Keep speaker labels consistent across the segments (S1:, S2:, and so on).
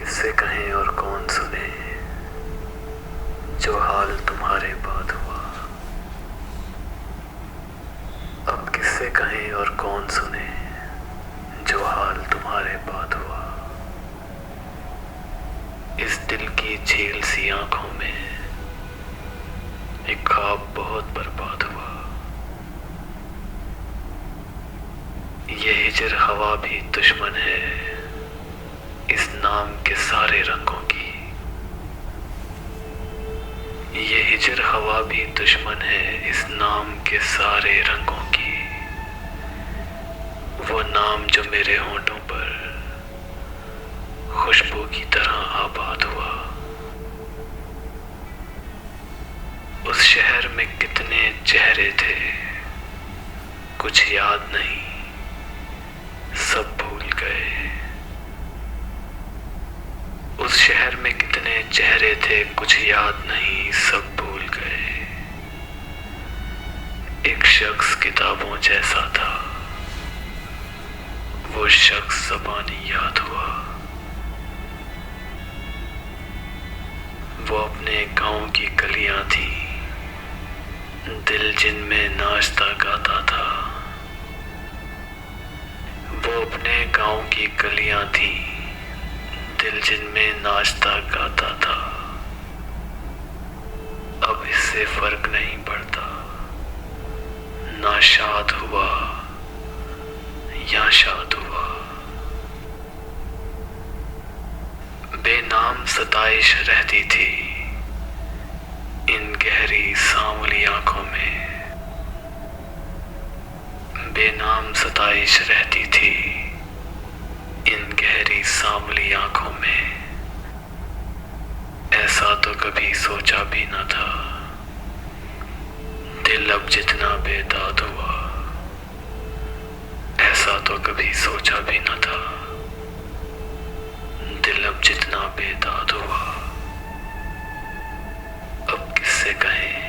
S1: किससे कहें और कौन सुने जो हाल तुम्हारे बाद हुआ। अब किससे कहें और कौन सुने जो हाल तुम्हारे बाद हुआ। इस दिल की झील सी आंखों में एक ख्वाब बहुत बर्बाद हुआ। ये हिजर हवा भी दुश्मन है इस नाम के सारे रंगों की। ये हिजर हवा भी दुश्मन है इस नाम के सारे रंगों की। वो नाम जो मेरे होंठों पर खुशबू की तरह आबाद हुआ। उस शहर में कितने चेहरे थे कुछ याद नहीं, सब भूल गए। उस शहर में कितने चेहरे थे कुछ याद नहीं, सब भूल गए। एक शख्स किताबों जैसा था, वो शख्स ज़बानी याद हुआ। वो अपने गांव की गलियां थी, दिल जिनमें नाचता गाता था। वो अपने गांव की गलियां थी, दिल जिनमें नाचता गाता था। अब इससे फर्क नहीं पड़ता ना शाद हुआ या शाद हुआ। बेनाम सताइश रहती थी इन गहरी सांवली आंखों में। बेनाम सताइश रहती थी इन गहरी सांवली आंखों में। ऐसा तो कभी सोचा भी न था, दिल अब जितना बेदाद हुआ। ऐसा तो कभी सोचा भी न था, दिल अब जितना बेदाद हुआ। अब किससे कहें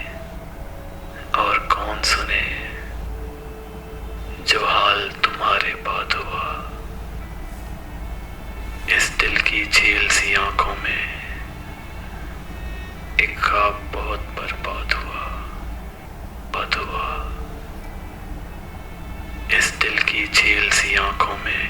S1: और कौन सुने जो हाल तुम्हारे बाद हुआ। इस दिल की झील सी आंखों में एक ख्वाब बहुत बर्बाद हुआ, बद हुआ। इस दिल की झील सी आंखों में